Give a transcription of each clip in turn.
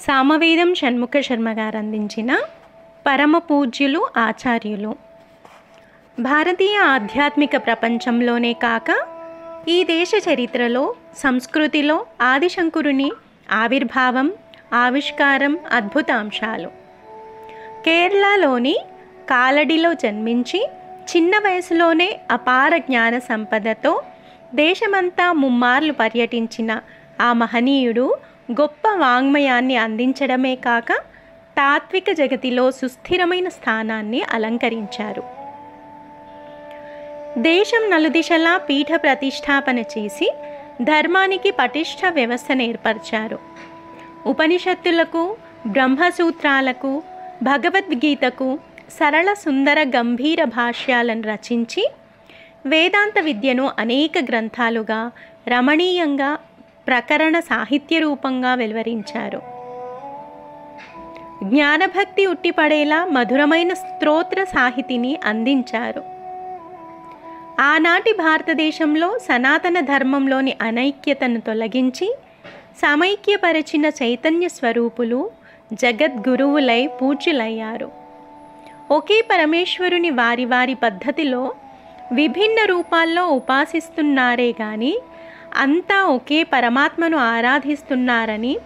సామవేదం షణ్ముఖ శర్మ గారు అందించిన పరమ పూజ్యులు ఆచార్యులు. భారతీయ ఆధ్యాత్మిక ప్రపంచంలోనే కాక ఈ దేశ చరిత్రలో, సంస్కృతిలో ఆదిశంకరుని ఆవిర్భావం, ఆవిష్కారం అద్భుత అంశాలు. కేరళలోని కాలడిలో జన్మించి చిన్న వయసులోనే అపార జ్ఞాన సంపదతో దేశమంతా ముమ్మార్లు పర్యటించిన ఆ మహనీయుడు గొప్ప వాంగ్మయాన్ని అందించడమే కాక తాత్విక జగతిలో సుస్థిరమైన స్థానాన్ని అలంకరించారు. దేశం నలుదిశలా పీఠ ప్రతిష్టాపన చేసి ధర్మానికి పటిష్ట వ్యవస్థను ఏర్పరిచారు. ఉపనిషత్తులకు, బ్రహ్మసూత్రాలకు, భగవద్గీతకు సరళ సుందర గంభీర భాష్యాలను రచించి వేదాంత విద్యను అనేక గ్రంథాలుగా రమణీయంగా ప్రకరణ సాహిత్య రూపంగా వెలువరించారు. జ్ఞానభక్తి ఉట్టిపడేలా మధురమైన స్తోత్ర సాహితిని అందించారు. ఆనాటి భారతదేశంలో సనాతన ధర్మంలోని అనైక్యతను తొలగించి సమైక్యపరిచిన చైతన్య స్వరూపులు జగద్గురువులై పూజ్యులయ్యారు. ఒకే పరమేశ్వరుని వారి వారి పద్ధతిలో విభిన్న రూపాల్లో ఉపాసిస్తున్నారే గాని అంతా ఒకే పరమాత్మను ఆరాధిస్తున్నారని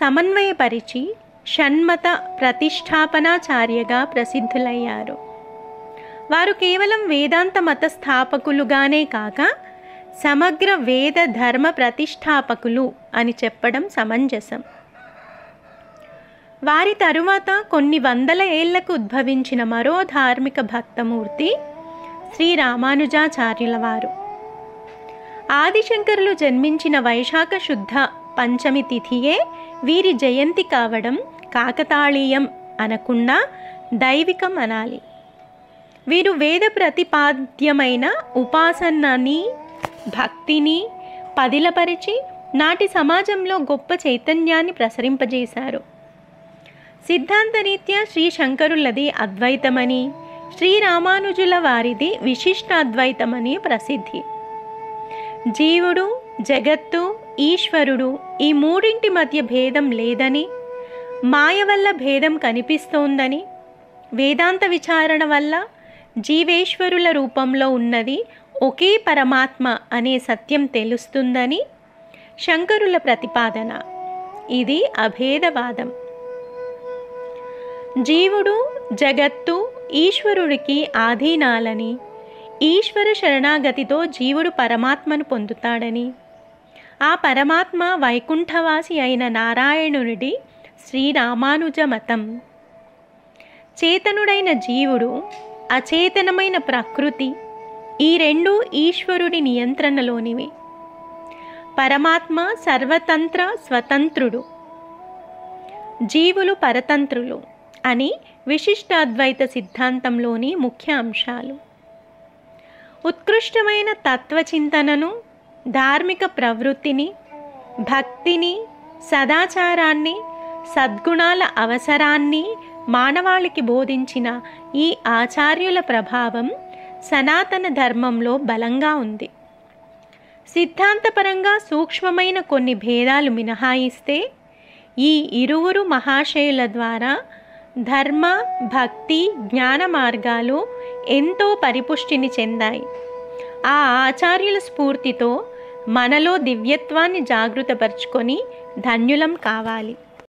సమన్వయపరిచి షణ్మత ప్రతిష్టాపనాచార్యగా ప్రసిద్ధులయ్యారు. వారు కేవలం వేదాంత మత స్థాపకులుగానే కాక సమగ్ర వేద ధర్మ ప్రతిష్టాపకులు అని చెప్పడం సమంజసం. వారి తరువాత కొన్ని వందల ఏళ్లకు ఉద్భవించిన మరో ధార్మిక భక్తమూర్తి శ్రీ రామానుజాచార్యుల వారు. ఆదిశంకరులు జన్మించిన వైశాఖ శుద్ధ పంచమి తిథియే వీరి జయంతి కావడం కాకతాళీయం అనకుండా దైవికం అనాలి. వీరు వేద ప్రతిపాద్యమైన ఉపాసనని, భక్తిని పదిలపరిచి నాటి సమాజంలో గొప్ప చైతన్యాన్ని ప్రసరింపజేశారు. సిద్ధాంతరీత్యా శ్రీ శంకరులది అద్వైతమని, శ్రీ రామానుజుల వారిది విశిష్ట అద్వైతమని ప్రసిద్ధి. జీవుడు, జగత్తు, ఈశ్వరుడు ఈ మూడింటి మధ్య భేదం లేదని, మాయ వల్ల భేదం కనిపిస్తోందని, వేదాంత విచారణ వల్ల జీవేశ్వరుల రూపంలో ఉన్నది ఒకే పరమాత్మ అనే సత్యం తెలుస్తుందని శంకరుల ప్రతిపాదన. ఇది అభేదవాదం. జీవుడు, జగత్తు ఈశ్వరుడికి ఆధీనాలని, ఈశ్వర శరణాగతితో జీవుడు పరమాత్మను పొందుతాడని, ఆ పరమాత్మ వైకుంఠవాసి అయిన నారాయణుడి శ్రీరామానుజ మతం. చేతనుడైన జీవుడు, అచేతనమైన ప్రకృతి ఈ రెండు ఈశ్వరుడి నియంత్రణలోనివి. పరమాత్మ సర్వతంత్ర స్వతంత్రుడు, జీవులు పరతంత్రులు అని విశిష్టాద్వైత సిద్ధాంతంలోని ముఖ్య అంశాలు. ఉత్కృష్టమైన తత్వచింతనను, ధార్మిక ప్రవృత్తిని, భక్తిని, సదాచారాన్ని, సద్గుణాల అవసరాన్ని మానవాళికి బోధించిన ఈ ఆచార్యుల ప్రభావం సనాతన ధర్మంలో బలంగా ఉంది. సిద్ధాంతపరంగా సూక్ష్మమైన కొన్ని భేదాలు మినహాయిస్తే ఈ ఇరువురు మహాశయుల ద్వారా ధర్మ, భక్తి, జ్ఞాన మార్గాలు ఎంతో పరిపుష్టిని చెందాయి. ఆ ఆచార్యుల స్ఫూర్తితో మనలో దివ్యత్వాన్ని జాగృతపరుచుకొని ధన్యులం కావాలి.